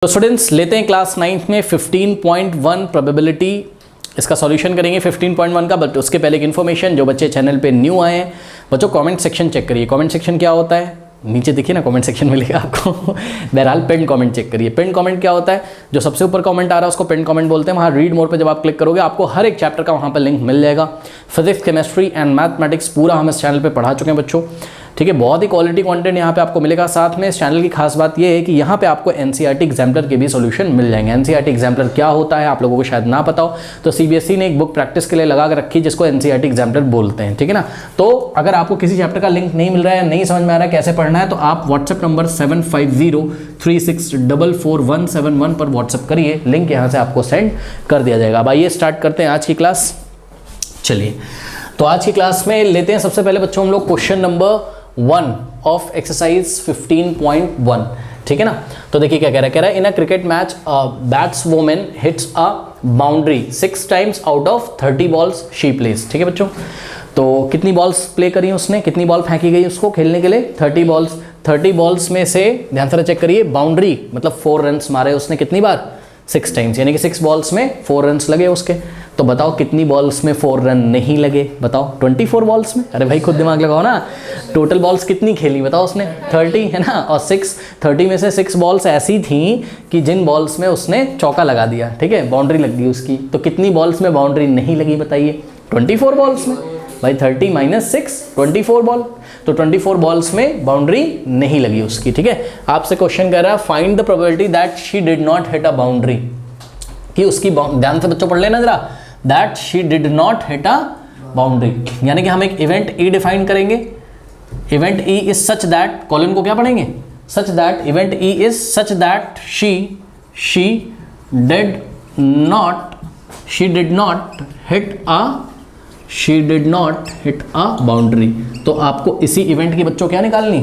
तो स्टूडेंट्स लेते हैं क्लास 9th में 15.1 प्रोबेबिलिटी, इसका सॉल्यूशन करेंगे 15.1 का। बट उसके पहले एक इन्फॉर्मेशन, जो बच्चे चैनल पे न्यू आए हैं बच्चों, कमेंट सेक्शन चेक करिए। कमेंट सेक्शन क्या होता है नीचे देखिए ना, कमेंट सेक्शन मिलेगा आपको। बहरहाल पिन कमेंट चेक करिए। पिन कमेंट क्या होता है, जो सबसे ऊपर कमेंट आ रहा है उसको पिन कमेंट बोलते हैं। वहाँ रीड मोर पे जब आप क्लिक करोगे आपको हर एक चैप्टर का वहाँ पर लिंक मिल जाएगा। फिजिक्स, केमिस्ट्री एंड मैथमेटिक्स पूरा हम इस चैनल पे पढ़ा चुके हैं बच्चों, ठीक है। बहुत ही क्वालिटी कंटेंट यहाँ पे आपको मिलेगा। साथ में इस चैनल की खास बात ये है कि यहाँ पे आपको एनसीईआरटी एग्जाम्पलर के भी सॉल्यूशन मिल जाएंगे। एनसीईआरटी एग्जाम्पलर क्या होता है आप लोगों को शायद ना पता हो, तो सीबीएसई ने एक बुक प्रैक्टिस के लिए लगा कर रखी जिसको एनसीईआरटी एग्जाम्पलर बोलते हैं, ठीक है ना। तो अगर आपको किसी चैप्टर का लिंक नहीं मिल रहा है, नहीं समझ में आ रहा है कैसे पढ़ना है, तो आप व्हाट्सएप नंबर 7503644171 पर व्हाट्सएप करिए, लिंक यहाँ से आपको सेंड कर दिया जाएगा। अब आइए स्टार्ट करते हैं आज की क्लास। चलिए तो आज की क्लास में लेते हैं सबसे पहले बच्चों हम लोग क्वेश्चन नंबर 1 ऑफ एक्सरसाइज 15.1, ठीक है ना। तो देखिए क्या कह रहा है, in a cricket match batswoman hits a boundary 6 times out of 30 balls she plays, ठीक है बच्चों। तो कितनी बॉल्स प्ले करी उसने, कितनी बॉल फेंकी गई उसको खेलने के लिए, 30 बॉल्स। 30 बॉल्स में से ध्यान से चेक करिए, बाउंड्री मतलब 4 रन मारे उसने कितनी बार, 6 टाइम्स, यानी कि 6 बॉल्स में 4 रन लगे उसके। तो बताओ कितनी बॉल्स में 4 रन नहीं लगे, बताओ 24 बॉल्स में। अरे भाई खुद दिमाग लगाओ ना, टोटल बॉल्स कितनी खेली बताओ उसने, 30 है ना, और 30 में से 6 बॉल्स ऐसी थी कि जिन बॉल्स में उसने चौका लगा दिया, ठीक है, बाउंड्री लग गई उसकी। तो कितनी बॉल्स में बाउंड्री नहीं लगी बताइए, 24 बॉल्स में। भाई 30 - 6 24 बॉल, तो 24 बॉल्स में बाउंड्री नहीं लगी उसकी, ठीक है। आपसे क्वेश्चन कर रहा है find the probability that she did not hit a boundary, कि उसकी, ध्यान से बच्चों पढ़ लेना जरा, that she did not hit a boundary, यानी कि हम एक इवेंट ई डिफाइन करेंगे। Event E is such that, colon को क्या पढ़ेंगे, such that, event E is such that she did not hit a boundary. तो आपको इसी इवेंट की बच्चों क्या निकालनी,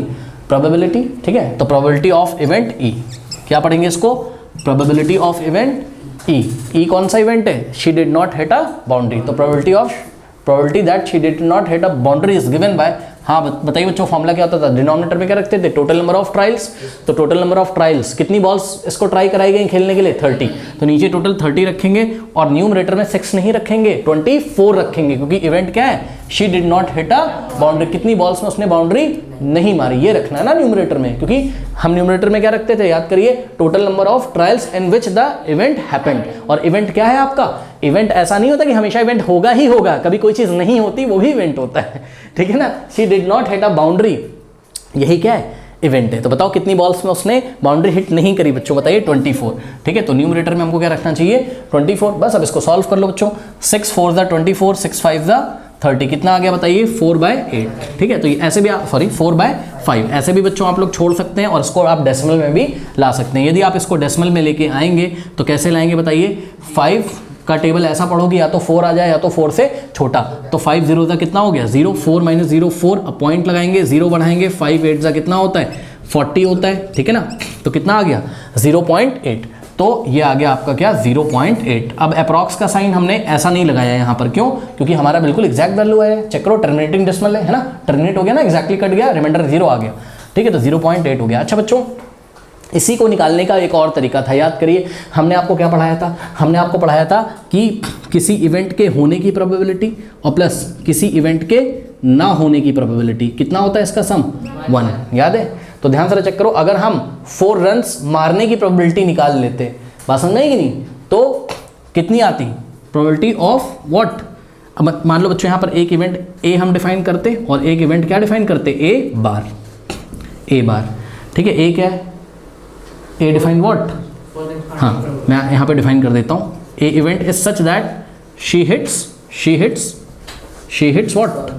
प्रोबेबिलिटी, ठीक है। तो प्रोबेबिलिटी ऑफ इवेंट ई, क्या पढ़ेंगे इसको, प्रोबेबिलिटी ऑफ इवेंट ई कौन सा इवेंट है, she did not hit a boundary. तो probability that she did not hit a boundary is given by, हाँ बताइए बच्चों फॉर्मूला क्या होता था, डिनोमिनेटर में क्या रखते थे, टोटल नंबर ऑफ ट्रायल्स। तो टोटल नंबर ऑफ ट्रायल्स, कितनी बॉल्स इसको ट्राई कराई गई खेलने के लिए, 30। तो नीचे टोटल 30 रखेंगे और न्यूमरेटर में 6 नहीं रखेंगे, 24 रखेंगे, क्योंकि इवेंट क्या है, she did not hit a boundary, कितनी बॉल्स में उसने बाउंड्री नहीं मारी, ये रखना है ना न्यूमरेटर में, क्योंकि हम न्यूमरेटर में क्या रखते थे, याद करिए, total number of trials in which the event happened. और इवेंट क्या है आपका, इवेंट ऐसा नहीं होता कि हमेशा इवेंट होगा ही होगा, कभी कोई चीज नहीं होती वो भी इवेंट होता है, ठीक है ना। She did not hit a boundary, यही क्या है, इवेंट है। तो बताओ कितनी बॉल्स में उसने बाउंड्री हिट नहीं करी बच्चों, बताइए 24, ठीक है। तो न्यूमरेटर में हमको क्या रखना चाहिए, 24। बस अब इसको सॉल्व कर लो बच्चों, 6 4 द 24, 6 5 द 30, कितना आ गया बताइए, 4/8, ठीक है। तो ऐसे भी 4/5 ऐसे भी बच्चों आप लोग छोड़ सकते हैं और इसको आप डेसिमल में भी ला सकते हैं। यदि आप इसको डेसिमल में लेके आएंगे तो कैसे लाएंगे बताइए, 5 का टेबल ऐसा पढ़ोगे, या तो 4 आ जाए या तो 4 से छोटा। तो 5 0 का कितना हो गया, 0, 4 - 0 4, अब पॉइंट लगाएंगे, 0 बढ़ाएंगे, 5 8 का कितना होता है, 40 होता है, ठीक है ना। तो कितना आ गया, 0.8, तो ये आ गया आपका क्या, 0.8। अब अप्रॉक्स का साइन हमने ऐसा नहीं लगाया यहाँ पर, क्यों, क्योंकि हमारा बिल्कुल एग्जैक्ट वैल्यू है, चेक करो, टर्मिनेटिंग डेसिमल है ना, टर्मिनेट हो गया ना, एग्जैक्टली कट गया, रिमाइंडर 0 आ गया, ठीक है। तो 0.8 हो गया। अच्छा बच्चों, इसी को निकालने का एक और तरीका था, याद करिए, हमने आपको क्या पढ़ाया था, हमने आपको पढ़ाया था कि किसी इवेंट के होने की प्रोबेबिलिटी और प्लस किसी इवेंट के ना होने की प्रोबेबिलिटी, कितना होता है इसका सम, 1, याद है। तो ध्यान से चेक करो, अगर हम 4 रन्स मारने की प्रोबेबिलिटी निकाल लेते, बात समझ नहीं कि नहीं, तो कितनी आती, प्रोबेबिलिटी ऑफ व्हाट। अब मान लो बच्चों यहाँ पर एक इवेंट ए हम डिफाइन करते और एक इवेंट क्या डिफाइन करते, ए बार, ठीक है। ए क्या है, ए डिफाइन व्हाट, हाँ मैं यहाँ पे डिफाइन कर देता हूँ, A event is such that she hits what,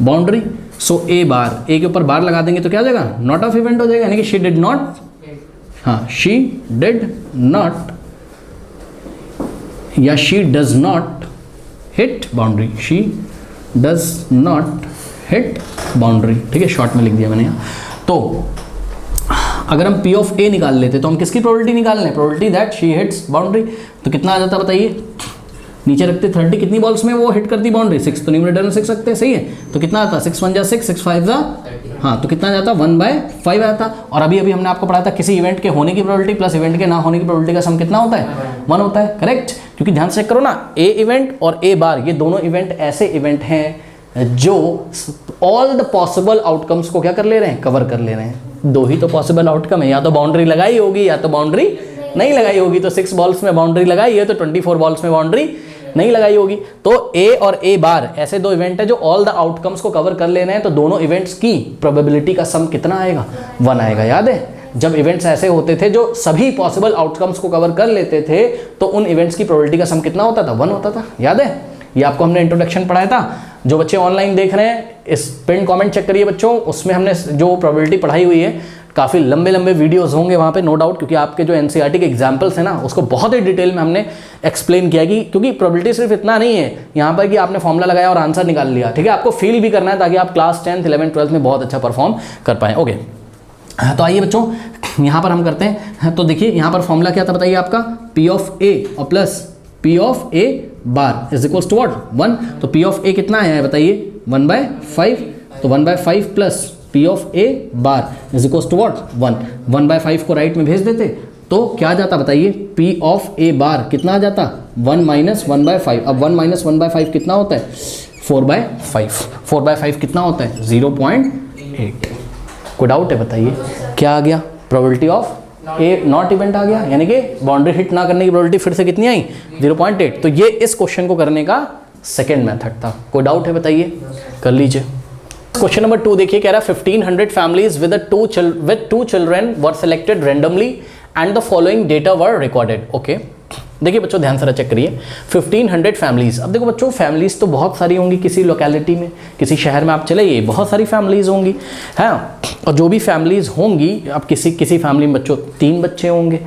boundary. So A bar, A के ऊपर बार लगा देंगे तो क्या हो जाएगा, नॉट ऑफ इवेंट हो जाएगा, यानी कि शी डिड नॉट, हाँ शी डिड नॉट या she does not hit boundary, she does not hit boundary, ठीक है, शॉर्ट में लिख दिया मैंने यहाँ। तो अगर हम P ऑफ A निकाल लेते तो हम किसकी प्रोबेबिलिटी निकाल लें, probability that she hits boundary, तो कितना आ जाता बताइए, नीचे रखते 30, कितनी बॉल्स में वो हिट करती बाउंड्री 6, तो न्यूमरेटर में 6 रखते हैं, सही है। तो कितना आता 6 1 जा 6, 6 5 जा, हाँ तो कितना जाता 1/5 आता। और अभी अभी हमने आपको पढ़ाया था किसी इवेंट के होने की प्रोबेबिलिटी प्लस इवेंट के ना होने की प्रोबेबिलिटी का सम कितना होता है 1 होता है, करेक्ट। क्योंकि ध्यान से चेक करो ना, ए इवेंट और ए बार ये दोनों इवेंट ऐसे इवेंट हैं जो ऑल द पॉसिबल आउटकम्स को क्या कर ले रहे हैं, कवर कर ले रहे हैं। दो ही तो पॉसिबल आउटकम है, या तो बाउंड्री लगाई होगी या तो बाउंड्री नहीं लगाई होगी। तो 6 बॉल्स में बाउंड्री लगाई है तो 24 बॉल्स में बाउंड्री नहीं लगाई होगी। तो ए और ए बार ऐसे दो इवेंट है जो ऑल द आउटकम्स को कवर कर लेना है, तो दोनों इवेंट्स की प्रोबेबिलिटी का सम कितना आएगा 1 आएगा। याद है जब इवेंट्स ऐसे होते थे जो सभी पॉसिबल आउटकम्स को कवर कर लेते थे तो उन इवेंट्स की प्रोबेबिलिटी का सम कितना होता था 1 होता था। याद है ये आपको हमने इंट्रोडक्शन पढ़ाया था। जो बच्चे ऑनलाइन देख रहे हैं इस पिन कमेंट चेक करिए बच्चों, उसमें हमने जो प्रोबेबिलिटी पढ़ाई हुई है काफ़ी लंबे लंबे वीडियोस होंगे वहाँ पे नो डाउट, क्योंकि आपके जो एनसीईआरटी के एग्जाम्पल्स हैं ना उसको बहुत ही डिटेल में हमने एक्सप्लेन किया कि क्योंकि प्रोबेबिलिटी सिर्फ इतना नहीं है यहाँ पर कि आपने फॉर्मूला लगाया और आंसर निकाल लिया, ठीक है। आपको फील भी करना है ताकि आप क्लास 10th 11th 12th में बहुत अच्छा परफॉर्म कर पाएँ। ओके तो आइए बच्चों यहाँ पर हम करते हैं। तो देखिए यहाँ पर फॉर्मूला क्या था बताइए आपका, पी ऑफ ए और plus P of A bar is equals to what 1। तो पी ऑफ ए कितना आया है बताइए 1/5, तो 1/5 plus P of A bar is equals to what 1। 1/5 को राइट में भेज देते तो क्या आ जाता बताइए, पी ऑफ ए बार कितना आ जाता 1 - 1/5। अब 1 - 1/5 कितना होता है 4/5। 4/5 कितना होता है 0.8। कोई डाउट है बताइए क्या आ गया, probability of A not event आ गया, यानी कि बाउंड्री हिट ना करने की प्रोबेबिलिटी फिर से कितनी आई 0.8। तो ये इस क्वेश्चन को करने का सेकेंड मेथड था। कोई डाउट है बताइए, कर लीजिए। क्वेश्चन नंबर 2 देखिए, कह रहा है 1500 families with 2 children were selected randomly and the following data were recorded. Okay देखिए बच्चों ध्यान से चेक करिए 1500 फैमिलीज। अब देखो बच्चों फैमिलीज तो बहुत सारी होंगी, किसी लोकेलिटी में किसी शहर में आप चले जाइए बहुत सारी फैमिलीज होंगी है। और जो भी फैमिलीज होंगी, अब किसी फैमिली में बच्चों 3 बच्चे होंगे,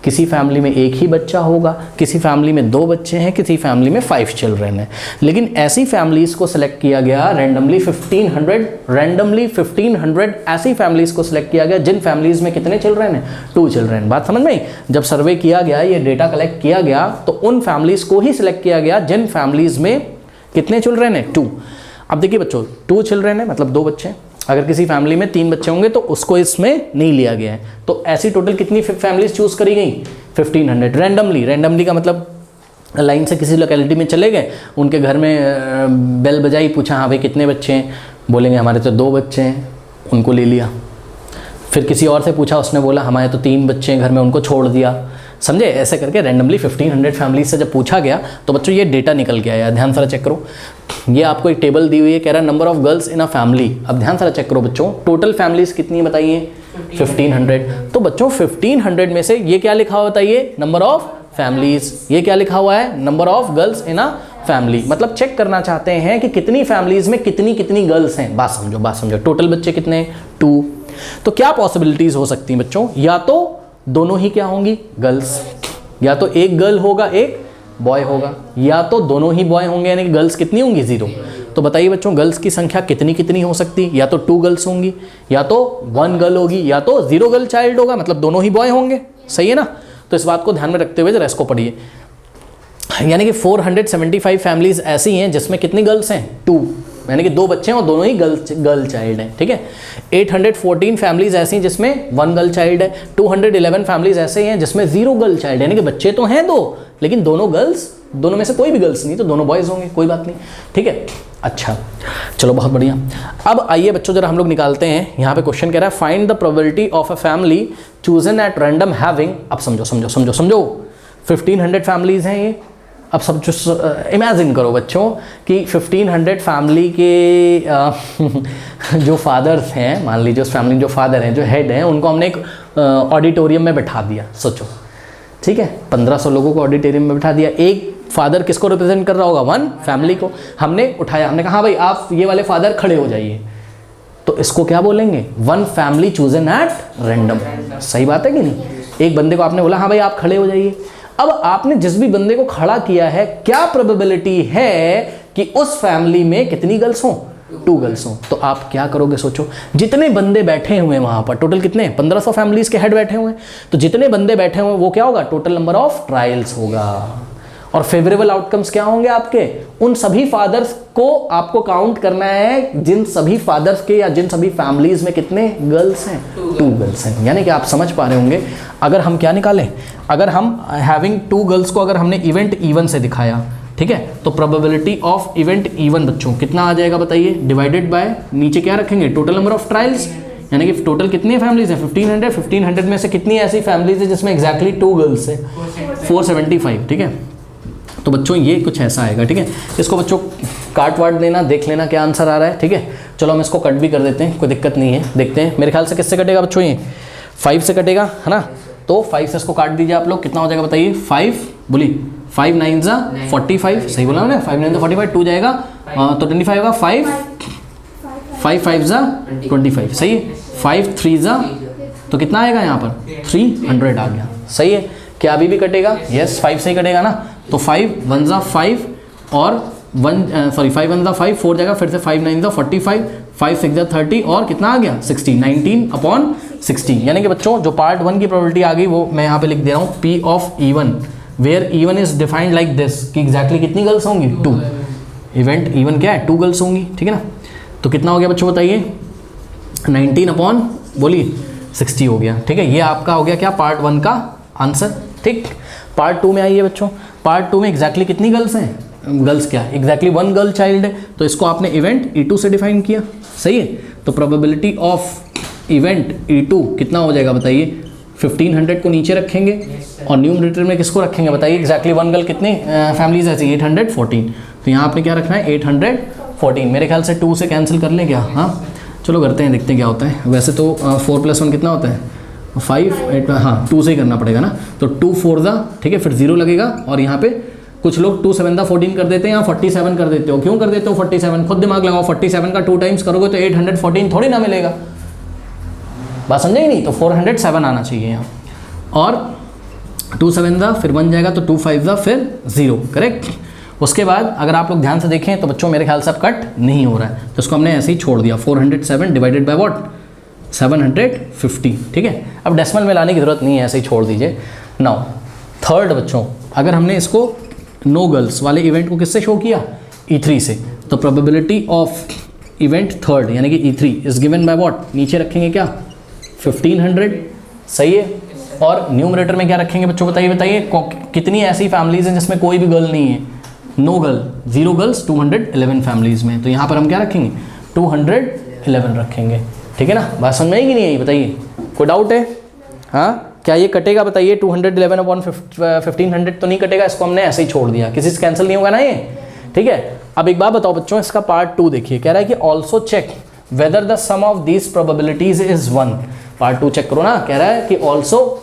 किसी फैमिली में 1 ही बच्चा होगा, किसी फैमिली में 2 बच्चे हैं, किसी फैमिली में 5 चिल्ड्रन हैं। लेकिन ऐसी फैमिलीज को सिलेक्ट किया गया रैंडमली 1500 ऐसी फैमिलीज को सिलेक्ट किया गया जिन फैमिलीज में कितने चिल्ड्रन हैं 2 चिल्ड्रन। बात समझ में आई? जब सर्वे किया गया, ये डेटा कलेक्ट किया गया तो उन फैमिलीज को ही सिलेक्ट किया गया जिन फैमिलीज में कितने चिल्ड्रन हैं 2। अब देखिए बच्चों 2 चिल्ड्रन है मतलब 2 बच्चे हैं। अगर किसी फैमिली में 3 बच्चे होंगे तो उसको इसमें नहीं लिया गया है। तो ऐसी टोटल कितनी फैमिलीज चूज करी गई 1500 रैंडमली का मतलब लाइन से किसी लोकेलिटी में चले गए, उनके घर में बेल बजाई, पूछा हाँ भाई कितने बच्चे हैं, बोलेंगे हमारे तो 2 बच्चे हैं, उनको ले लिया। फिर किसी और से पूछा, उसने बोला हमारे तो 3 बच्चे हैं घर में, उनको छोड़ दिया। समझे? ऐसे करके रैंडमली 1500 फैमिली से जब पूछा गया तो बच्चों ये डेटा निकल के आया। ध्यान से चेक करो, ये आपको एक टेबल दी हुई है, कह रहा है number of girls in a family. अब ध्यान से चेक करो बच्चों, टोटल फैमिलीज कितनी है बताइए 1500। तो बच्चों 1500 में से ये क्या लिखा हुआ बताइए नंबर ऑफ फैमिलीज, ये क्या लिखा हुआ है number of girls in a family. मतलब चेक करना चाहते हैं कि कितनी फैमिलीज में कितनी गर्ल्स हैं। बात समझो, टोटल बच्चे कितने हैं 2। तो क्या पॉसिबिलिटीज हो सकती हैं बच्चों, या तो दोनों ही क्या होंगी गर्ल्स, या तो एक गर्ल होगा एक बॉय होगा, या तो दोनों ही बॉय होंगे, यानी कि गर्ल्स कितनी होंगी 0। तो बताइए बच्चों गर्ल्स की संख्या कितनी हो सकती, या तो 2 गर्ल्स होंगी, या तो 1 गर्ल होगी, या तो 0 गर्ल चाइल्ड होगा, मतलब दोनों ही बॉय होंगे। सही है ना? तो इस बात को ध्यान में रखते हुए जरा इसको पढ़िए, यानी कि 475 फैमिलीज ऐसी हैं जिसमें कितनी गर्ल्स हैं 2, यानी कि 2 बच्चे हैं और दोनों ही गर्ल चाइल्ड हैं। ठीक है। 814 फैमिलीज ऐसी हैं जिसमें 1 गर्ल चाइल्ड है। 211 फैमिलीज ऐसे हैं जिसमें 0 गर्ल चाइल्ड, यानी कि बच्चे तो हैं 2 लेकिन दोनों में से कोई भी गर्ल्स नहीं, तो दोनों बॉयज होंगे, कोई बात नहीं। ठीक है, अच्छा चलो बहुत बढ़िया। अब आइए बच्चों जरा हम लोग निकालते हैं, यहाँ पे क्वेश्चन कह रहा है find the probability of a family chosen at random having. अब समझो 1500 फैमिलीज हैं ये। अब सब इमेजिन करो बच्चों कि 1500 फैमिली के जो फादर्स हैं, मान लीजिए उस फैमिली जो फादर हैं, जो हेड हैं, उनको हमने एक ऑडिटोरियम में बैठा दिया। सोचो, ठीक है, 1500 लोगों को ऑडिटोरियम में बैठा दिया। एक फादर किसको रिप्रेजेंट कर रहा होगा 1 फैमिली को। हमने उठाया, हमने कहा हाँ भाई आप ये वाले फादर खड़े हो जाइए, तो इसको क्या बोलेंगे 1 फैमिली चूजन एट रैंडम। सही बात है कि नहीं? एक बंदे को आपने बोला हाँ भाई आप खड़े हो जाइए। अब आपने जिस भी बंदे को खड़ा किया है, क्या प्रोबेबिलिटी है कि उस फैमिली में कितनी गर्ल्स हों 2 गर्ल्स हों। तो आप क्या करोगे सोचो, जितने बंदे बैठे हुए हैं वहां पर, टोटल कितने 1500 फैमिलीज के हेड बैठे हुए हैं, तो जितने बंदे बैठे हुए हैं वो क्या होगा टोटल नंबर ऑफ ट्रायल्स होगा। और फेवरेबल आउटकम्स क्या होंगे आपके, उन सभी फादर्स को आपको काउंट करना है जिन सभी फादर्स के या जिन सभी फैमिलीज में कितने गर्ल्स हैं, 2 गर्ल्स हैं। यानी कि आप समझ पा रहे होंगे, अगर हम क्या निकालें, अगर हम हैविंग 2 गर्ल्स को अगर हमने इवेंट E1 से दिखाया, ठीक है, तो प्रोबेबिलिटी ऑफ इवेंट E1 बच्चों कितना आ जाएगा बताइए, डिवाइडेड बाय नीचे क्या रखेंगे, टोटल नंबर ऑफ ट्रायल्स, यानी कि टोटल कितनी फैमिलीज हैं 1500 में से कितनी ऐसी फैमिलीज है जिसमें एग्जैक्टली 2 गर्ल्स है, 475, ठीक है। तो बच्चों ये कुछ ऐसा आएगा, ठीक है। इसको बच्चों काट वाट देना, देख लेना क्या आंसर आ रहा है, ठीक है। चलो हम इसको कट भी कर देते हैं, कोई दिक्कत नहीं है, देखते हैं। मेरे ख्याल से किससे कटेगा बच्चों, ये 5 से कटेगा, है ना। तो 5 से इसको काट दीजिए आप लोग, कितना हो जाएगा बताइए, 5 बोली 5 9 जा 45, सही बोला मैंने, 5 9 45, 2 जाएगा तो 25 होगा, 5 5 जा 25, सही है। 5 3 जा तो कितना आएगा यहाँ पर 300 आ गया, सही है। क्या अभी भी कटेगा, यस 5 से ही कटेगा ना। तो 5 1 जा 5 और 5 1 जा 5, 4 जाएगा, फिर से 5 9 जा 45, 5 6 जा 30 और कितना आ गया 60, 19/60। यानी कि बच्चों जो पार्ट 1 की प्रोबेबिलिटी आ गई वो मैं यहाँ पे लिख दे रहा हूँ, P of E1 where E1 is defined like this, कि एग्जैक्टली कितनी गर्ल्स होंगी, 2। इवेंट E1 क्या है, 2 गर्ल्स होंगी, ठीक है ना। तो कितना हो गया बच्चों बताइए, 19/60 हो गया, ठीक है। ये आपका हो गया क्या, पार्ट 1 का आंसर, ठीक। पार्ट 2 में आइए बच्चों, पार्ट 2 में एग्जैक्टली कितनी गर्ल्स हैं, गर्ल्स क्या, एग्जैक्टली 1 गर्ल चाइल्ड है, तो इसको आपने इवेंट E2 से डिफाइन किया, सही है। तो प्रोबेबिलिटी ऑफ इवेंट E2 कितना हो जाएगा बताइए, 1500 को नीचे रखेंगे और न्यूमरेटर में किसको रखेंगे बताइए, एग्जैक्टली 1 गर्ल कितनी फैमिलीज ऐसी, 814। तो यहाँ आपने क्या रखना है, 814। मेरे ख्याल से 2 से कैंसिल कर लें क्या, हाँ चलो करते हैं, देखते हैं क्या होता है। वैसे तो 4 + 1 कितना होता है, 5 8, हाँ 2 से ही करना पड़ेगा ना। तो 2 4 दा, ठीक है, फिर 0 लगेगा और यहाँ पे कुछ लोग 2 7 दा 14 कर देते हैं, यहाँ 47 कर देते हो, क्यों कर देते हो 47, खुद दिमाग लगाओ, 47 का 2 टाइम्स करोगे तो 814 थोड़ी ना मिलेगा, बात समझे ही नहीं। तो 407 आना चाहिए यहाँ, और 2 7 दा फिर 1 जाएगा, तो 2 5 दा फिर 0, करेक्ट। उसके बाद अगर आप लोग ध्यान से देखें तो बच्चों मेरे ख्याल से अब कट नहीं हो रहा है, तो इसको हमने ऐसे ही छोड़ दिया, 407 डिवाइडेड बाय व्हाट, 750, ठीक है। अब डेसिमल में लाने की जरूरत नहीं है, ऐसे ही छोड़ दीजिए। नाउ थर्ड बच्चों, अगर हमने इसको नो गर्ल्स वाले इवेंट को किससे शो किया, E3 से, तो प्रोबेबिलिटी ऑफ इवेंट थर्ड यानी कि E3 is given by what, नीचे रखेंगे क्या 1500, सही है। और न्यूमरेटर में क्या रखेंगे बच्चों बताइए, कितनी ऐसी फैमिलीज हैं जिसमें कोई भी गर्ल नहीं है, नो गर्ल, 0 गर्ल्स 211 फैमिलीज में, तो यहाँ पर हम क्या रखेंगे 211 रखेंगे, ठीक है ना। बात समझ में आई कि नहीं आई बताइए, कोई डाउट है, हाँ क्या ये कटेगा बताइए, 211/1500 तो नहीं कटेगा, इसको हमने ऐसे ही छोड़ दिया, किसी से कैंसिल नहीं होगा ना ये, ठीक है। अब एक बात बताओ बच्चों, इसका पार्ट 2 देखिए, कह रहा है कि also check whether the sum of these probabilities is 1। Part 2 check करो ना, कह रहा है कि also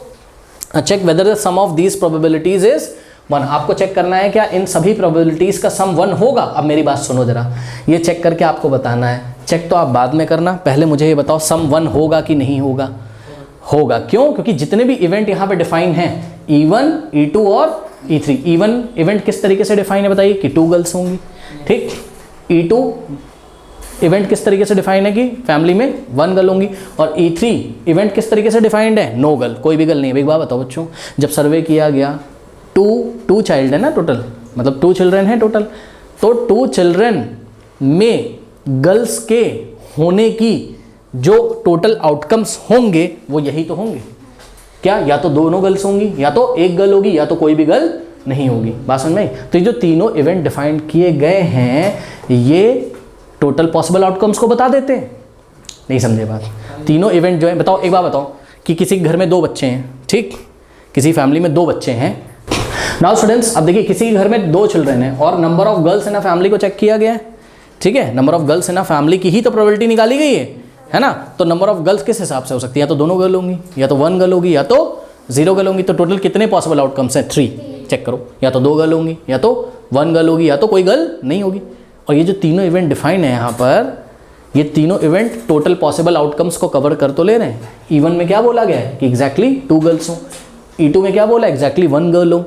check whether the sum of these probabilities is 1। आपको चेक करना है क्या इन सभी प्रोबेबिलिटीज का सम 1 होगा। अब मेरी बात सुनो जरा, ये चेक करके आपको बताना है, चेक तो आप बाद में करना, पहले मुझे ये बताओ सम 1 होगा कि नहीं होगा। होगा, क्यों, क्योंकि जितने भी इवेंट यहाँ पे डिफाइन हैं E1 E2 और E3, E1 इवेंट किस तरीके से डिफाइन है बताइए कि 2 गर्ल्स होंगी, ठीक। E2 इवेंट किस तरीके से डिफाइन है कि फैमिली में 1 गर्ल होंगी, और E3 इवेंट किस तरीके से डिफाइंड है, नो गर्ल, कोई भी गर्ल नहीं है। एक बात बताओ बच्चों, जब सर्वे किया गया 2 चाइल्ड है ना टोटल, मतलब 2 चिल्ड्रन है टोटल, तो 2 चिल्ड्रन में गर्ल्स के होने की जो टोटल आउटकम्स होंगे वो यही तो होंगे क्या, या तो दोनों गर्ल्स होंगी, या तो एक गर्ल होगी, या तो कोई भी गर्ल नहीं होगी। बात समझ में आई। तो ये जो तीनों इवेंट डिफाइन किए गए हैं ये टोटल पॉसिबल आउटकम्स को बता देते हैं, नहीं समझे बात। तीनों इवेंट जो है, बताओ एक बात बताओ कि किसी घर में 2 बच्चे हैं, ठीक, किसी फैमिली में 2 बच्चे हैं। नाउ स्टूडेंट्स, अब देखिए किसी घर में 2 चिल्ड्रन हैं और number of girls in a family को चेक किया गया है, ठीक है। Number of girls in a family की ही तो प्रोबेबिलिटी निकाली गई है ना। तो नंबर ऑफ गर्ल्स किस हिसाब से हो सकती है, या तो दोनों गर्ल होंगी, या तो 1 गर्ल होगी, या तो 0 गर्ल होंगी। तो टोटल कितने पॉसिबल आउटकम्स हैं, 3। चेक करो, या तो 2 गर्ल होंगी, या तो 1 गर्ल होगी, या तो कोई गर्ल नहीं होगी। और ये जो तीनों इवेंट डिफाइन है यहाँ पर, ये तीनों इवेंट टोटल पॉसिबल आउटकम्स को कवर कर तो ले रहे हैं। E1 में क्या बोला गया है कि एग्जैक्टली 2 गर्ल्स हो, E2 में क्या बोला एग्जैक्टली 1 गर्ल हो,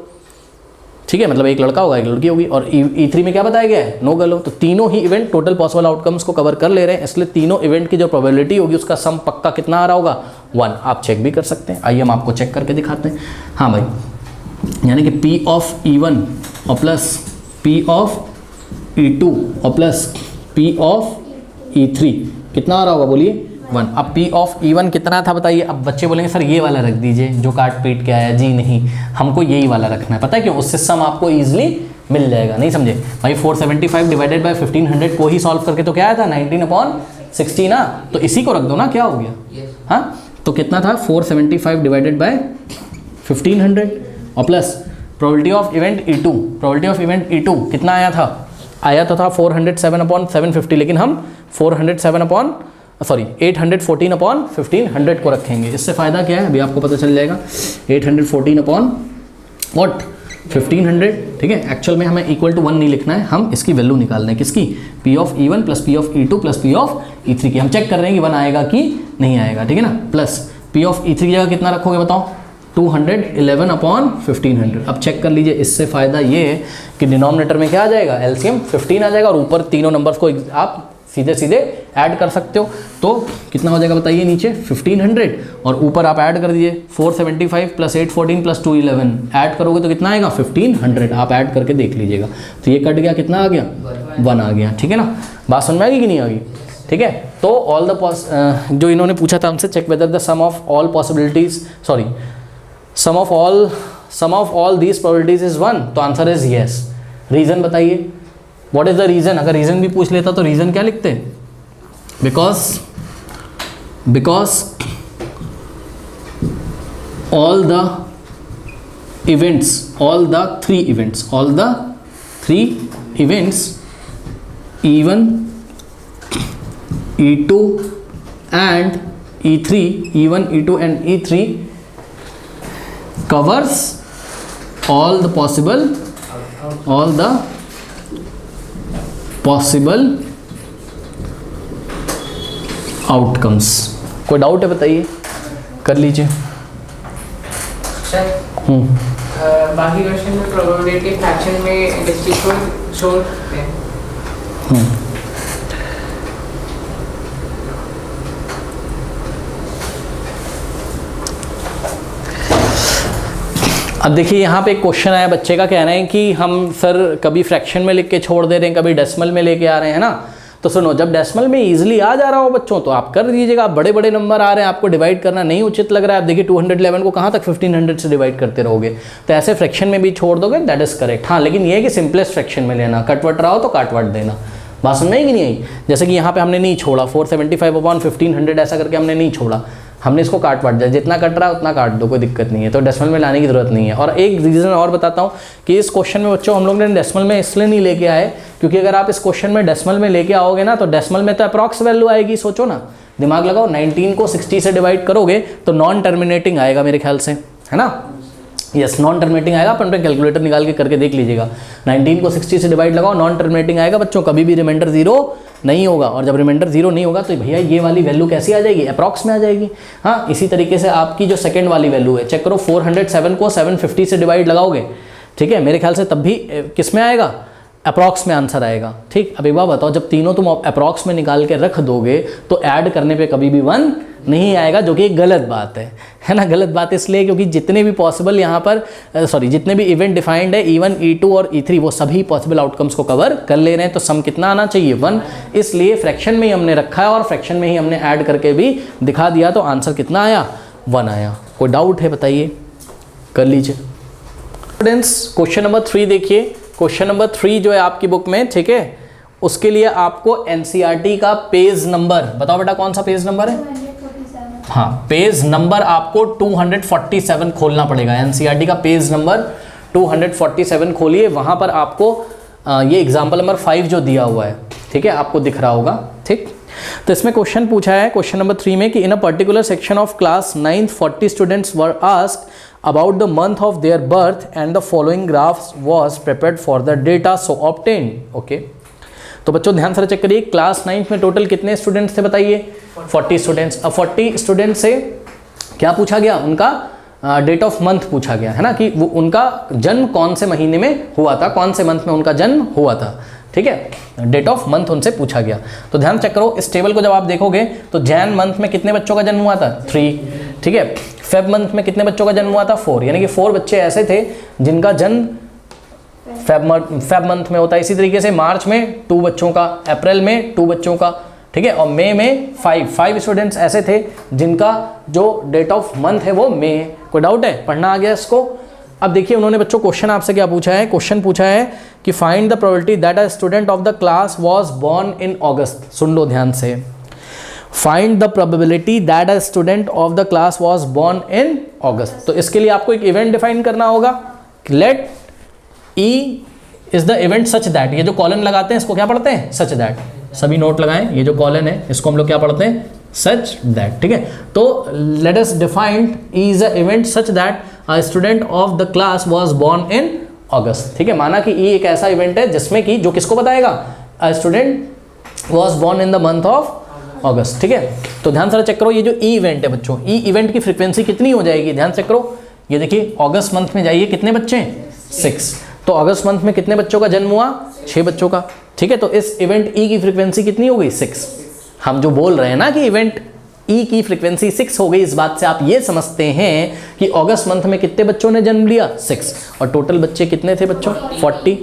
ठीक है, मतलब एक लड़का होगा एक लड़की होगी, और E3 में क्या बताया गया है, नो गर्ल हो। तो तीनों ही इवेंट टोटल पॉसिबल आउटकम्स को कवर कर ले रहे हैं, इसलिए तीनों इवेंट की जो प्रोबेबिलिटी होगी उसका सम पक्का कितना आ रहा होगा, 1। आप चेक भी कर सकते हैं, आइए हम आपको चेक करके दिखाते हैं। हाँ भाई, यानी कि P ऑफ E1 और प्लस P ऑफ E2 और प्लस P ऑफ E3 कितना आ रहा होगा बोलिए 1। अब P ऑफ E1 कितना था बताइए। अब बच्चे बोलेंगे सर ये वाला रख दीजिए जो काट पीट के आया। जी नहीं, हमको यही वाला रखना है। पता है क्यों? उससे सम आपको ईजिली मिल जाएगा। नहीं समझे भाई? 475 डिवाइडेड बाय 1500 को ही सॉल्व करके तो क्या आया था 19/60 ना, तो इसी को रख दो ना, क्या हो गया? हाँ, तो कितना था 475 डिवाइडेड बाय 1500 और plus probability of event E2। Probability of event E2 कितना आया था? आया तो था 407/750, लेकिन हम 814/1500 को रखेंगे। इससे फ़ायदा क्या है अभी आपको पता चल जाएगा। 814/1500, ठीक है। एक्चुअल में हमें इक्वल टू 1 नहीं लिखना है, हम इसकी वैल्यू निकालना है। किसकी? P of E1 plus P of E2 plus P of E3 की। हम चेक कर रहे हैं कि 1 आएगा कि नहीं आएगा, ठीक है ना। प्लस P ऑफ E3 की जगह कितना रखोगे बताओ? 211/1500। अब चेक कर लीजिए, इससे फ़ायदा ये है कि डिनोमिनेटर में क्या आ जाएगा? LCM 15 आ जाएगा और ऊपर तीनों नंबर्स को आप सीधे सीधे ऐड कर सकते हो। तो कितना हो जाएगा बताइए? नीचे 1500 और ऊपर आप ऐड कर दीजिए 475 प्लस 814 प्लस 211 ऐड करोगे तो कितना आएगा? 1500। आप ऐड करके देख लीजिएगा। तो ये कट गया, कितना आ गया? 1 आ गया, ठीक है ना। बात समझ में आएगी कि नहीं आएगी? ठीक है। तो ऑल द जो इन्होंने पूछा था हमसे, check whether the sum of all possibilities, sorry sum of all these probabilities is 1, तो आंसर इज येस। रीजन बताइए, व्हाट इज द रीजन? अगर रीजन भी पूछ लेता तो रीजन क्या लिखते? Because all the three events E1, E2 and E3, E1, E2 and E3 covers all the possible outcomes। कोई डाउट है बताइए, कर लीजिए। बाकी क्वेश्चन में प्रोबेबिलिटी फ्रैक्शन में डिस्ट्रीब्यूशन शो करते हैं। अब देखिए यहाँ पे एक क्वेश्चन आया, बच्चे का कहना है कि हम सर कभी फ्रैक्शन में लिख के छोड़ दे रहे हैं, कभी डेसिमल में लेके आ रहे हैं ना। तो सुनो, जब डेसिमल में इजीली आ जा रहा हो बच्चों तो आप कर दीजिएगा। आप बड़े बड़े नंबर आ रहे हैं, आपको डिवाइड करना नहीं उचित लग रहा है। आप देखिए 211 को कहाँ तक 1500 से डिवाइड करते रहोगे, तो ऐसे फ्रैक्शन में भी छोड़ दोगे, दैट इज करेक्ट। हाँ, लेकिन ये है कि सिंपलेस्ट फ्रैक्शन में लेना, कटवट रहा हो तो काटवट देना। बात समझ में आई कि नहीं आई? जैसे कि यहाँ पे हमने नहीं छोड़ा 475/1500 ऐसा करके हमने नहीं छोड़ा, हमने इसको काट दिया। जितना कट रहा है उतना काट दो, कोई दिक्कत नहीं है। तो डेसिमल में लाने की जरूरत नहीं है। और एक रीज़न और बताता हूँ कि इस क्वेश्चन में बच्चों हम लोग ने डेसिमल में इसलिए नहीं लेके आए क्योंकि अगर आप इस क्वेश्चन में डेसिमल में लेके आओगे ना तो डेसिमल में तो अप्रॉक्स वैल्यू आएगी। सोचो ना, दिमाग लगाओ, 19 को 60 से डिवाइड करोगे तो नॉन टर्मिनेटिंग आएगा मेरे ख्याल से, है ना। यस, नॉन टर्मिनेटिंग आएगा। अपन अपने कैलकुलेटर निकाल के करके देख लीजिएगा। 19 को 60 से डिवाइड लगाओ, नॉन टर्मिनेटिंग आएगा बच्चों, कभी भी रिमाइंडर 0 नहीं होगा। और जब रिमाइंडर 0 नहीं होगा तो भैया ये वाली वैल्यू कैसी आ जाएगी? अप्रॉक्स में आ जाएगी। हाँ, इसी तरीके से आपकी जो सेकंड वाली वैल्यू है, चेक करो 407 को 750 से डिवाइड लगाओगे, ठीक है, मेरे ख्याल से तब भी किस में आएगा? अप्रॉक्स में आंसर आएगा। ठीक, अब एक बात बताओ, जब तीनों तुम अप्रॉक्स में निकाल के रख दोगे तो ऐड करने पे कभी भी 1 नहीं आएगा, जो कि एक गलत बात है ना। गलत बात इसलिए क्योंकि जितने भी पॉसिबल यहाँ पर जितने भी इवेंट डिफाइंड है E1, E2 और E3 वो सभी पॉसिबल आउटकम्स को कवर कर ले रहे हैं। तो सम कितना आना चाहिए? 1। इसलिए फ्रैक्शन में ही हमने रखा है और फ्रैक्शन में ही हमने ऐड करके भी दिखा दिया, तो आंसर कितना आया? 1 आया। कोई डाउट है बताइए, कर लीजिए। स्टूडेंट्स, क्वेश्चन नंबर 3 देखिए। क्वेश्चन नंबर 3 जो है आपकी बुक में, ठीक है, उसके लिए आपको NCERT का पेज नंबर बताओ बेटा, कौन सा पेज नंबर है? हाँ, पेज नंबर आपको 247 खोलना पड़ेगा। NCERT का पेज नंबर 247 खोलिए, वहाँ पर आपको ये एग्जाम्पल नंबर 5 जो दिया हुआ है, ठीक है, आपको दिख रहा होगा। ठीक, तो इसमें क्वेश्चन पूछा है क्वेश्चन नंबर 3 में कि in a particular section of class 9th 40 students were asked about the month of their birth and the following graphs was prepared for the data so obtained। Okay, तो बच्चों ध्यान से check करिए, class 9th में total कितने students थे बताइए? 40 students. अब 40 स्टूडेंट्स से क्या पूछा गया? उनका डेट ऑफ मंथ पूछा गया, है ना, कि वो उनका जन्म कौन से महीने में हुआ था, कौन से मंथ में उनका जन्म हुआ था। ठीक है, डेट ऑफ मंथ उनसे पूछा गया। तो ध्यान चेक करो, इस टेबल को जब आप देखोगे तो जैन मंथ में कितने बच्चों का जन्म हुआ था? 3। ठीक है, फेब मंथ में कितने बच्चों का जन्म हुआ था? 4, यानी कि 4 बच्चे ऐसे थे जिनका जन्म फेब मंथ में होता है। इसी तरीके से मार्च में 2 बच्चों का, अप्रैल में 2 बच्चों का, ठीक है, और मई में 5 स्टूडेंट्स ऐसे थे जिनका जो डेट ऑफ मंथ है वो मई है। कोई डाउट है? पढ़ना आ गया इसको? अब देखिए उन्होंने बच्चों क्वेश्चन आपसे क्या पूछा है, क्वेश्चन पूछा है कि find the probability that a student of the class was born in August. सुन लो ध्यान से, find the probability that a student of the class was born in August. तो इसके लिए आपको एक इवेंट डिफाइन करना होगा। Let E is the event such that, ये जो कॉलन लगाते हैं इसको क्या पढ़ते हैं? Such that. सभी नोट लगाएं, ये जो कॉलन है इसको हम लोग क्या पढ़ते हैं? सच दैट, ठीक है। तो let us define E is a event such that a student of the class was born in August, ठीक है। माना कि ई एक ऐसा इवेंट है जिसमें कि जो किसको बताएगा? A student was born in the month of August, ठीक है। तो ध्यान से चेक करो, ये जो ई इवेंट है बच्चों, ई इवेंट की फ्रीक्वेंसी कितनी हो जाएगी? ध्यान चेक करो, ये देखिए अगस्त मंथ में जाइए, कितने बच्चे हैं? 6। तो अगस्त मंथ में कितने बच्चों का जन्म हुआ? 6 बच्चों का, ठीक है। तो इस इवेंट ई की फ्रीक्वेंसी कितनी हो गई? 6। हम जो बोल रहे हैं ना कि इवेंट ई की फ्रीक्वेंसी 6 हो गई, इस बात से आप ये समझते हैं कि अगस्त मंथ में कितने बच्चों ने जन्म लिया? 6, और टोटल बच्चे कितने थे बच्चों? 40।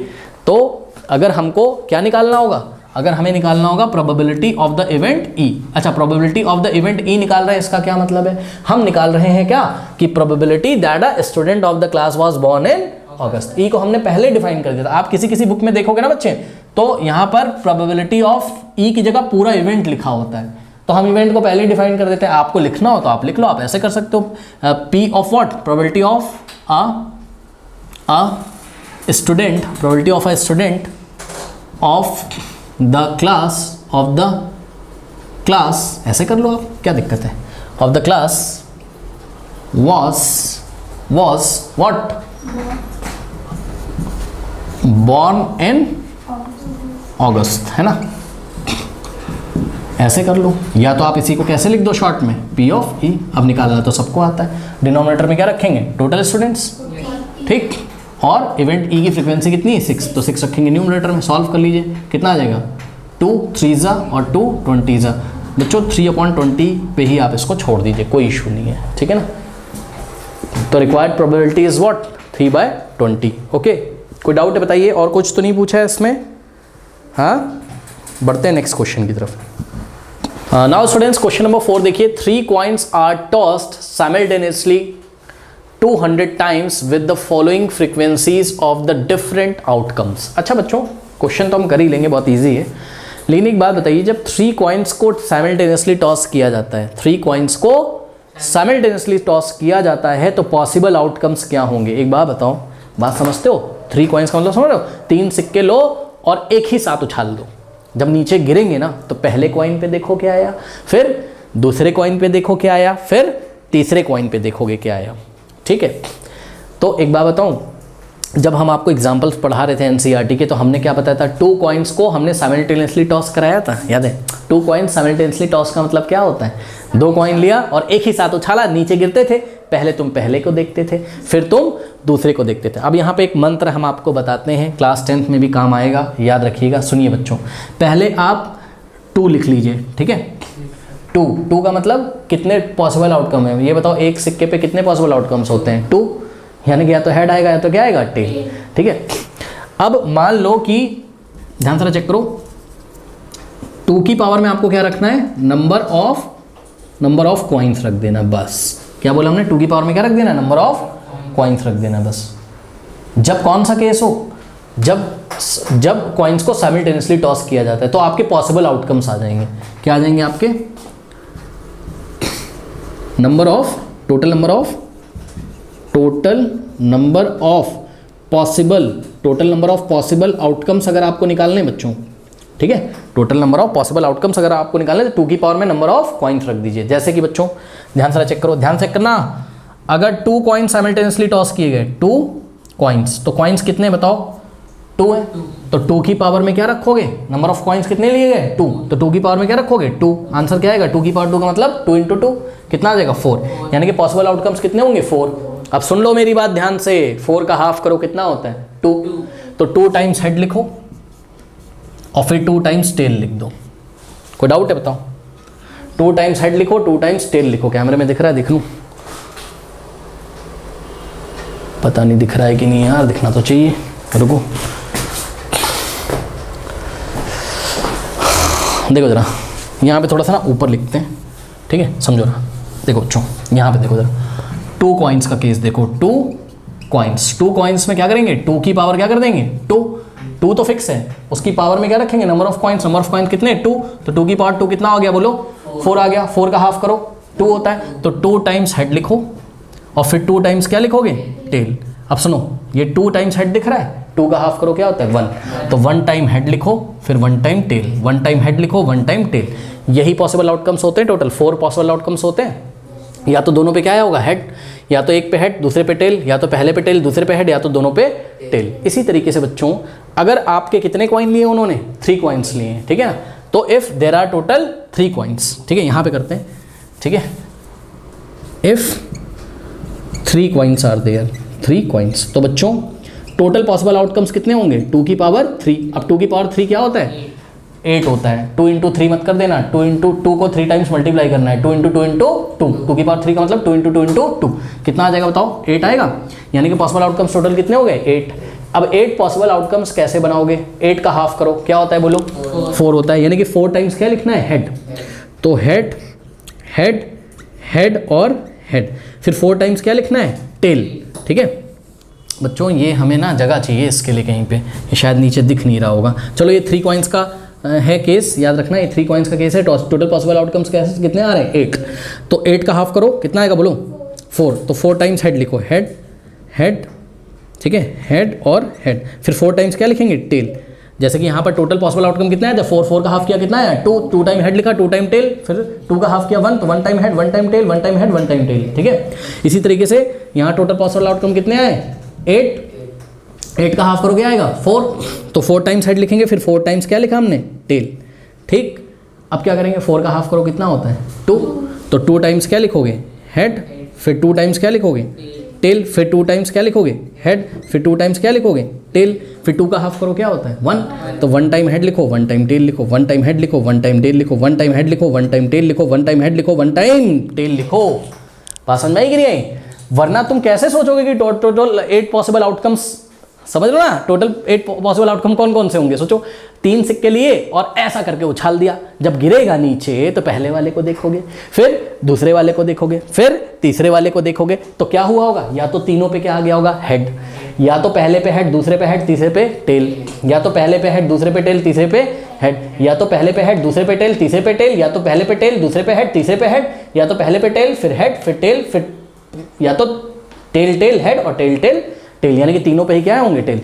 तो अगर हमको क्या निकालना होगा? अगर हमें निकालना होगा probability of the event E. अच्छा, probability of the event E निकाल रहे हैं, इसका क्या मतलब है? हम निकाल रहे हैं क्या कि probability that a student of the class was born in August. E को हमने पहले डिफाइन कर दिया था। आप किसी बुक में देखोगे ना बच्चे, तो यहाँ पर प्रोबेबिलिटी ऑफ ई की जगह पूरा इवेंट लिखा होता है, तो हम इवेंट को पहले डिफाइन कर देते हैं। आपको लिखना हो तो आप लिख लो, आप ऐसे कर सकते हो। P of what? Probability of a student, probability of a student of the class, ऐसे कर लो आप, क्या दिक्कत है? Of the class was what? born in अगस्त, है ना? ऐसे कर लो, या तो आप इसी को कैसे लिख दो शॉर्ट में, P ऑफ E। अब निकालना तो सबको आता है। डिनोमिनेटर में क्या रखेंगे? टोटल स्टूडेंट्स, ठीक। और इवेंट E की फ्रीक्वेंसी कितनी है? 6, तो 6 रखेंगे न्यूमरेटर में। सॉल्व कर लीजिए, कितना आ जाएगा? 2 3 और 2 20। बच्चों 3/20 पे ही आप इसको छोड़ दीजिए, कोई इशू नहीं है, ठीक है ना। तो required probability is what? 3/20। Okay, कोई डाउट है बताइए? और कुछ तो नहीं पूछा है इसमें? हाँ, बढ़ते हैं नेक्स्ट क्वेश्चन की तरफ। नाउ स्टूडेंट्स, क्वेश्चन नंबर 4 देखिए। 3 coins are tossed simultaneously 200 times with the following frequencies of the different outcomes. अच्छा बच्चों, क्वेश्चन तो हम कर ही लेंगे, बहुत ईजी है, लेकिन एक बात बताइए, जब 3 कॉइन्स को साइमल्टेनियसली टॉस किया जाता है, 3 कॉइन्स को साइमल्टेनियसली टॉस किया जाता है, तो पॉसिबल आउटकम्स क्या होंगे? एक बात बताओ, बात समझते हो? 3 कॉइन्स का मतलब समझ रहे हो? 3 सिक्के लो और एक ही साथ उछाल दो। जब नीचे गिरेंगे ना, तो पहले कॉइन पे देखो क्या आया, फिर दूसरे कॉइन पे देखो क्या आया, फिर तीसरे कॉइन पे देखोगे क्या आया, ठीक है। तो एक बात बताऊं, जब हम आपको एग्जाम्पल्स पढ़ा रहे थे एनसीईआरटी के, तो हमने क्या बताया था? 2 कॉइन्स को हमने साइमल्टेनियसली टॉस कराया था, याद है? 2 कॉइन्स साइमल्टेनियसली टॉस का मतलब क्या होता है? 2 कॉइन लिया और एक ही साथ उछाला, नीचे गिरते थे, पहले तुम पहले को देखते थे, फिर तुम दूसरे को देखते थे। अब यहाँ पे एक मंत्र हम आपको बताते हैं, क्लास 10th में भी काम आएगा, याद रखिएगा। सुनिए बच्चों, पहले आप 2 लिख लीजिए, ठीक है। 2 का मतलब कितने पॉसिबल आउटकम है? ये बताओ, एक सिक्के पे कितने पॉसिबल आउटकम्स होते हैं? 2, यानी कि या तो हेड आएगा या तो क्या आएगा? टेल, ठीक है। अब मान लो कि, ध्यान से चेक करो, 2 की पावर में आपको क्या रखना है? नंबर ऑफ कॉइन्स रख देना, बस। क्या बोला हमने? 2 की पावर में क्या रख देना? नंबर ऑफ कॉइन्स रख देना, बस। जब कौन सा केस हो? जब कॉइन्स को साइमल्टेनियसली टॉस किया जाता है, तो आपके पॉसिबल आउटकम्स आ जाएंगे। क्या आ जाएंगे आपके? Total number of possible outcomes अगर आपको निकालने बच्चों, ठीक है, total number of possible outcomes अगर आपको निकालने, तो 2 की पावर में नंबर ऑफ कॉइन्स रख दीजिए। जैसे कि बच्चों ध्यान से चेक करो, ध्यान से करना, अगर 2 कॉइन्स साइमल्टेनियसली टॉस किए गए, 2 कॉइन्स, तो कॉइन्स कितने बताओ? 2 है, तो 2 की पावर में क्या रखोगे? नंबर ऑफ कॉइन्स कितने लिए गए? 2, तो 2 की पावर में क्या रखोगे? 2। आंसर क्या आएगा? 2 की पावर 2 का मतलब 2 × 2 कितना आ जाएगा? 4, यानी कि पॉसिबल आउटकम्स कितने होंगे? 4। अब सुन लो मेरी बात ध्यान से, 4 का हाफ करो, कितना होता है? 2। तो 2 टाइम्स हेड लिखो और फिर 2 टाइम्स टेल लिख दो। कोई डाउट है बताओ? 2 टाइम्स हेड लिखो, 2 टाइम्स टेल लिखो। कैमरे में दिख रहा है? देख लूँ, पता नहीं दिख रहा है कि नहीं यार, दिखना तो चाहिए, रुको देखो ज़रा, यहाँ पे थोड़ा सा ना ऊपर लिखते हैं, ठीक है, समझो ना। देखो बच्चों यहाँ पे देखो ज़रा, 2 कॉइन्स का केस देखो, 2 कॉइन्स में क्या करेंगे, 2 की पावर क्या कर देंगे, 2 तो फिक्स है, उसकी पावर में क्या रखेंगे, नंबर ऑफ कॉइन्स कितने, 2, तो 2 की पावर 2 कितना हो गया बोलो, 4 आ गया, 4 का हाफ करो 2 होता है, तो 2 टाइम्स हेड लिखो और फिर 2 टाइम्स क्या लिखोगे, टेल। अब सुनो, ये 2 टाइम्स हेड दिख रहा है, 2 का हाफ करो क्या होता है 1, तो 1 टाइम हेड लिखो फिर 1 टाइम टेल, 1 टाइम हेड लिखो 1 टाइम टेल। यही पॉसिबल आउटकम्स होते हैं, टोटल 4 पॉसिबल आउटकम्स होते हैं। या तो दोनों पे क्या होगा, हेड, या तो एक पे हेड दूसरे पे टेल, या तो पहले पे टेल दूसरे पे हेड, या तो दोनों पे टेल। इसी तरीके से बच्चों अगर आपके कितने कॉइन लिए उन्होंने, 3 कॉइन्स लिए हैं, ठीक है ना, तो if there are total 3 coins, ठीक है, यहाँ पे करते हैं, ठीक है, if 3 coins are there, 3 coins, तो बच्चों टोटल पॉसिबल आउटकम्स कितने होंगे, 2 की पावर 3। अब 2 की पावर 3 क्या होता है, 8 होता है। 2 इंटू 3 मत कर देना, 2 इंटू 2 को 3 टाइम्स मल्टीप्लाई करना है, 2 इंटू 2 इंटू 2, 2 की पावर 3 का मतलब 2 इंटू 2 इंटू 2 कितना आ जाएगा बताओ, 8 आएगा। यानी कि पॉसिबल आउटकम्स टोटल कितने हो गए, 8। अब 8 पॉसिबल आउटकम्स कैसे बनाओगे, 8 का हाफ करो क्या होता है बोलो, 4 होता है। यानी कि 4 टाइम्स क्या लिखना है, हेड, तो हेड हेड हेड और हेड, फिर 4 टाइम्स क्या लिखना है, टेल, ठीक है बच्चों। ये हमें ना जगह चाहिए इसके लिए कहीं पे, ये शायद नीचे दिख नहीं रहा होगा। चलो ये 3 कॉइन्स का है केस, याद रखना, ये 3 कॉइन्स का केस है। टोटल पॉसिबल आउटकम्स कैसे कितने आ रहे हैं, 8, तो 8 का हाफ करो कितना आएगा बोलो, 4, तो 4 टाइम्स हेड लिखो, हेड हेड, ठीक है, हेड और हेड, फिर 4 टाइम्स क्या लिखेंगे, टेल। जैसे कि यहाँ पर टोटल पॉसिबल आउटकम कितना है, जब 4 का हाफ किया कितना है, 2 टाइम हेड लिखा, 2 टाइम टेल, फिर 2 का हाफ किया 1, तो 1 time head 1 time tail 1 time head 1 time tail, ठीक है। इसी तरीके से यहाँ टोटल पॉसिबल आउटकम कितने आए, 8 का हाफ करो क्या आएगा, 4, तो 4 टाइम्स हेड लिखेंगे, फिर 4 टाइम्स क्या लिखा हमने, टेल, ठीक। अब क्या करेंगे, 4 का हाफ करो कितना होता है, 2, तो 2 टाइम्स क्या लिखोगे, हेड, फिर 2 टाइम्स क्या लिखोगे, टेल, फिर 2 टाइम्स क्या लिखोगे, हेड, फिर 2 टाइम्स क्या लिखोगे, टेल, फिर 2 का हाफ करो क्या होता है 1, तो 1 टाइम हेड लिखो 1 टाइम टेल लिखो, 1 टाइम हेड लिखो 1 टाइम टेल लिखो, 1 टाइम हेड लिखो 1 टाइम टेल लिखो, 1 टाइम हेड लिखो 1 टाइम टेल लिखो। बात समझ में आई कि नहीं आई? वरना तुम कैसे सोचोगे कि टोटल 8 पॉसिबल आउटकम्स, समझ लो ना, टोटल 8 पॉसिबल आउटकम कौन कौन से होंगे, सोचो 3 सिक्के लिए और ऐसा करके उछाल दिया, जब गिरेगा नीचे तो पहले वाले को देखोगे, फिर दूसरे वाले को देखोगे, फिर तीसरे वाले को देखोगे, तो क्या हुआ होगा, या तो तीनों पे क्या आ गया होगा, हेड, या तो पहले पे हेड दूसरे पे हेड तीसरे पे टेल, या तो पहले पे हेड दूसरे पे टेल तीसरे पे हेड, या तो पहले पे हेड दूसरे पे टेल तीसरे पे टेल, या तो पहले पे टेल दूसरे पे हेड तीसरे पे हेड, या तो पहले पे टेल फिर हेड फिर टेल, फिर या तो टेल टेल हेड और टेल टेल टेल, यानी कि तीनों पे ही क्या होंगे, टेल।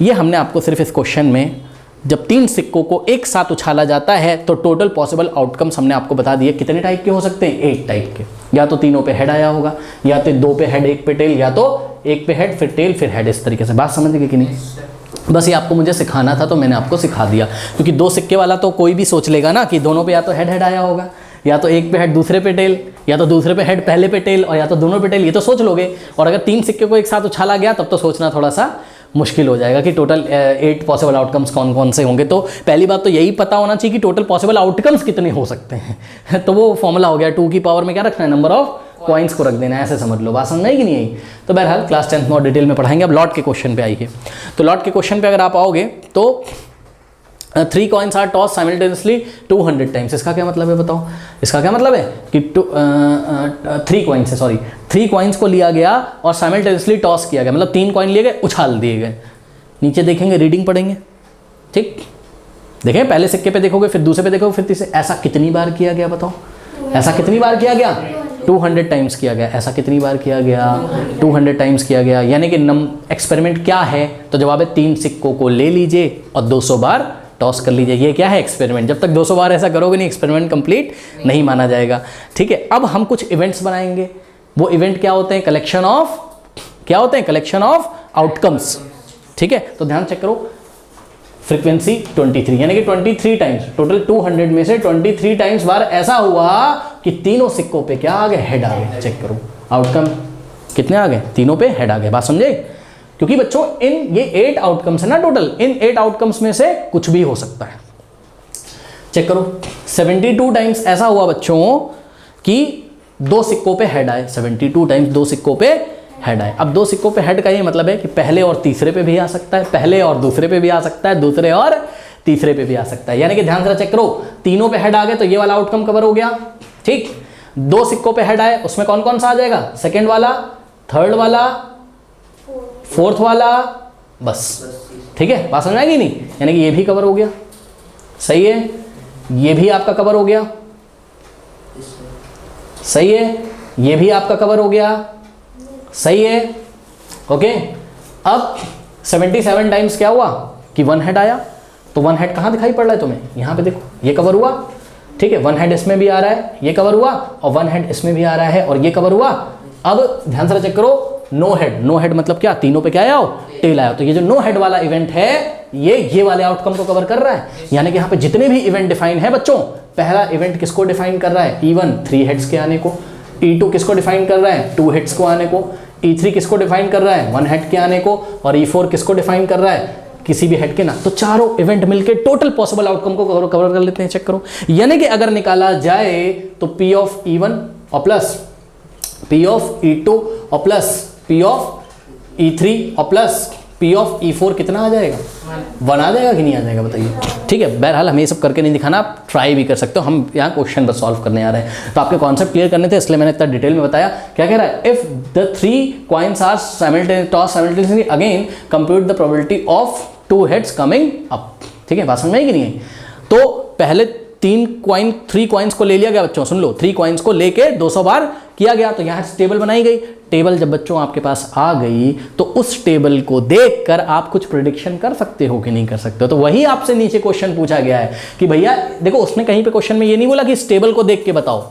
ये हमने आपको सिर्फ इस क्वेश्चन में, जब 3 सिक्कों को एक साथ उछाला जाता है तो टोटल पॉसिबल आउटकम्स हमने आपको बता दिए कितने टाइप के हो सकते हैं, 8 टाइप के। या तो तीनों पे हेड आया होगा, या तो 2 पे हेड 1 पे टेल, या तो 1 पे हेड फिर टेल फिर हेड, इस तरीके से। बात समझ गए कि नहीं? बस ये आपको मुझे सिखाना था तो मैंने आपको सिखा दिया, क्योंकि 2 सिक्के वाला तो कोई भी सोच लेगा ना कि दोनों पे या तो हेड आया होगा, या तो 1 पे हेड दूसरे पे टेल, या तो दूसरे पे हेड पहले पे टेल, और या तो दोनों पे टेल, ये तो सोच लोगे। और अगर 3 सिक्के को एक साथ उछाला गया तब तो सोचना थोड़ा सा मुश्किल हो जाएगा कि टोटल 8 पॉसिबल आउटकम्स कौन कौन से होंगे। तो पहली बात तो यही पता होना चाहिए कि टोटल पॉसिबल आउटकम्स कितने हो सकते हैं। तो वो फॉर्मूला हो गया, 2 की पावर में क्या रखना है, नंबर ऑफ कॉइन्स को रख देना है, ऐसे समझ लो। बात समझ आई कि नहीं आई? तो बहरहाल क्लास 10th में और डिटेल में पढ़ाएंगे। अब लॉट के क्वेश्चन पे आइए। तो लॉट के क्वेश्चन पे अगर आप आओगे तो 3 coins are toss simultaneously 200 times. इसका क्या मतलब है बताओ? इसका क्या मतलब है कि 3 कॉइन्स को लिया गया और साइमल्टेनियसली टॉस किया गया, मतलब 3 कॉइन लिए गए, उछाल दिए गए। नीचे देखेंगे, रीडिंग पढ़ेंगे, ठीक। देखें, पहले सिक्के पे देखोगे, फिर दूसरे पे देखोगे, फिर तीसरे। ऐसा कितनी बार किया गया बताओ? ऐसा कितनी बार किया गया? 200 टाइम्स किया गया। ऐसा कितनी बार किया गया? 200 टाइम्स किया गया। यानी कि एक्सपेरिमेंट क्या है? तो जवाब है 3 सिक्कों को ले लीजिए और 200 बार टॉस कर लीजिए। ये क्या है? एक्सपेरिमेंट। जब तक 200 बार ऐसा करोगे नहीं, एक्सपेरिमेंट कंप्लीट नहीं माना जाएगा, ठीक है। अब हम कुछ इवेंट्स बनाएंगे। वो इवेंट क्या होते हैं? कलेक्शन ऑफ, क्या होते हैं? कलेक्शन ऑफ आउटकम्स, ठीक है। तो ध्यान चेक करो, फ्रीक्वेंसी 23, यानी कि 23 टाइम्स, टोटल 200 में से 23 टाइम्स बार ऐसा हुआ कि तीनों सिक्कों पे क्या आ गए? हेड आ गए। चेक करो, आउटकम कितने आ गए? तीनों पे हेड आ गए। बात समझे? क्योंकि बच्चों इन ये 8 आउटकम्स है ना टोटल, इन 8 आउटकम्स में से कुछ भी हो सकता है। चेक करो, 72 टाइम्स ऐसा हुआ बच्चों कि 2 सिक्कों पे हेड आए। 72 टाइम्स 2 सिक्कों पे हेड आए। अब 2 सिक्कों पे हेड का ये मतलब है कि पहले और तीसरे पे भी आ सकता है, पहले और दूसरे पे भी आ सकता है, दूसरे और तीसरे पे भी आ सकता है। यानी कि ध्यान से चेक करो, तीनों पे हेड आ गए तो ये वाला आउटकम कवर हो गया, ठीक। 2 सिक्कों पे हेड आए, उसमें कौन कौन सा आ जाएगा? सेकंड वाला, थर्ड वाला, फोर्थ वाला, बस, ठीक है। बात समझ आएगी नहीं? यानी कि ये भी कवर हो गया, सही है। ये भी आपका कवर हो गया, सही है। ये भी आपका कवर हो गया, सही है, ओके। अब 77 टाइम्स क्या हुआ कि 1 हेड आया, तो 1 हेड कहाँ दिखाई पड़ रहा है तुम्हें? यहाँ पे देखो, ये कवर हुआ, ठीक है। 1 हेड इसमें भी आ रहा है, ये कवर हुआ, और 1 हेड इसमें भी आ रहा है और ये कवर हुआ। अब ध्यान से चेक करो, नो हेड, नो हेड मतलब क्या? तीनों पे क्या आया हो? टेल आया। तो ये जो नो हेड वाला इवेंट है ये वाले आउटकम को कवर कर रहा है। यानी कि यहाँ पे जितने भी इवेंट डिफाइन है बच्चों, पहला इवेंट किसको डिफाइन कर रहा है? E1 3 हेड्स के आने को, E2 किसको डिफाइन कर रहा है? 2 हेड्स को आने को, E3 किसको डिफाइन कर रहा है? 1 हेड के आने को, और E4 किसको डिफाइन कर रहा है? किसी भी हेड के ना। तो चारों इवेंट मिलके टोटल पॉसिबल आउटकम को कवर कर लेते हैं। चेक करो, यानी कि अगर निकाला जाए तो P ऑफ E1 और प्लस P ऑफ E2 और प्लस P ऑफ E3 और प्लस P ऑफ E4 कितना आ जाएगा? 1 आ जाएगा कि नहीं आ जाएगा बताइए? ठीक है, बहरहाल हमें ये सब करके नहीं दिखाना, आप ट्राई भी कर सकते हो। हम यहाँ क्वेश्चन बस सॉल्व करने आ रहे हैं, तो आपके कॉन्सेप्ट क्लियर करने थे, इसलिए मैंने इतना डिटेल में बताया। क्या कह रहा है? If the 3 coins are simultaneously again compute the probability of 2 heads coming up. ठीक है, बात समझ में आई कि नहीं आई? तो पहले 3 कॉइन्स को ले लिया गया बच्चों, सुन लो, 3 कॉइन्स को लेके 200 बार किया गया, तो यहाँ टेबल बनाई गई। टेबल जब बच्चों आपके पास आ गई तो उस टेबल को देखकर आप कुछ प्रेडिक्शन कर सकते हो कि नहीं कर सकते हो। तो वही आपसे नीचे क्वेश्चन पूछा गया है कि भैया देखो, उसने कहीं पे क्वेश्चन में ये नहीं बोला कि इस टेबल को देख के बताओ,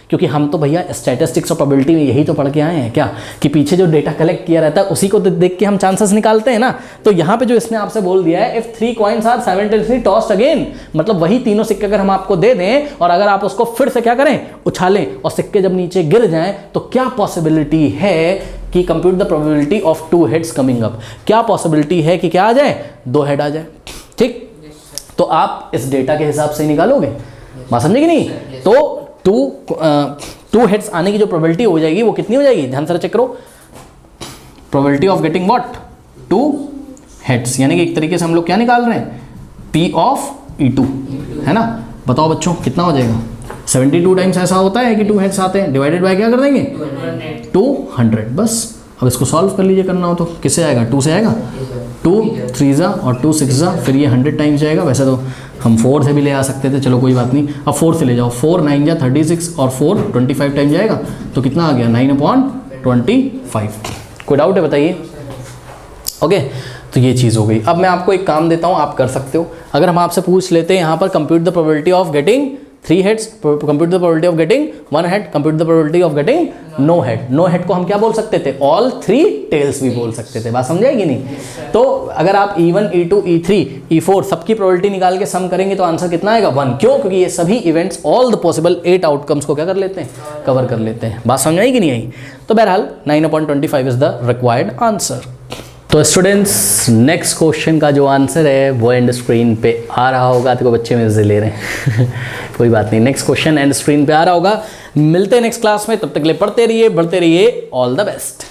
क्योंकि हम तो भैया स्टैटिस्टिक्स और प्रोबेबिलिटी में यही तो पढ़ के आए हैं क्या, कि पीछे जो डेटा कलेक्ट किया रहता है उसी को देख के हम चांसेस निकालते हैं ना। तो यहाँ पे जो इसने आपसे बोल दिया है, if 3 coins are simultaneously tossed again, मतलब वही तीनों सिक्के अगर हम आपको दे दें और अगर आप उसको फिर से क्या करें, उछालें, और सिक्के जब नीचे गिर जाएं, तो क्या पॉसिबिलिटी है कि compute the probability of 2 heads coming up. क्या पॉसिबिलिटी है कि क्या आ जाए? 2 हेड आ जाए। ठीक, तो आप इस डेटा के हिसाब से निकालोगे, बात समझे कि नहीं? तो 2 हेड्स आने की जो प्रोबेबिलिटी हो जाएगी वो कितनी हो जाएगी? ध्यान से चेक करो, probability of getting what? 2 heads, यानी कि एक तरीके से हम लोग क्या निकाल रहे हैं? P ऑफ E2, है ना? बताओ बच्चों कितना हो जाएगा? 72 टाइम्स ऐसा होता है कि 2 हेड्स आते हैं, डिवाइडेड बाय क्या कर देंगे? 200। बस अब इसको सॉल्व कर लीजिए, करना हो तो। किससे आएगा? 2 से आएगा, 2 3 और 2 6, फिर ये 100 टाइम्स जाएगा। वैसे तो हम 4 से भी ले आ सकते थे, चलो कोई बात नहीं, अब 4 से ले जाओ। 4 9 36 और 4 25 टाइम जाएगा, तो कितना आ गया? 9/25। कोई डाउट है बताइए? ओके, तो ये चीज़ हो गई। अब मैं आपको एक काम देता हूँ, आप कर सकते हो। अगर हम आपसे पूछ लेते हैं यहाँ पर compute the probability of getting 3 heads, compute the probability of getting 1 head, compute the probability of getting no head. No head को हम क्या बोल सकते थे? ऑल 3 टेल्स भी बोल सकते थे। बात समझाएगी नहीं? तो अगर आप E1 E2 E3 E4 सबकी प्रोबेबिलिटी निकाल के सम करेंगे तो आंसर कितना आएगा? 1। क्यों? क्योंकि ये सभी events, all the possible 8 outcomes को क्या कर लेते हैं? कवर कर लेते हैं। बात समझ आई कि नहीं आई? तो बहरहाल 9/25 इज द रिक्वायर्ड आंसर। तो स्टूडेंट्स, नेक्स्ट क्वेश्चन का जो आंसर है वो एंड स्क्रीन पे आ रहा होगा। देखो बच्चे मजे ले रहे हैं कोई बात नहीं, नेक्स्ट क्वेश्चन एंड स्क्रीन पे आ रहा होगा। मिलते हैं नेक्स्ट क्लास में, तब तक के लिए पढ़ते रहिए, बढ़ते रहिए। All the best.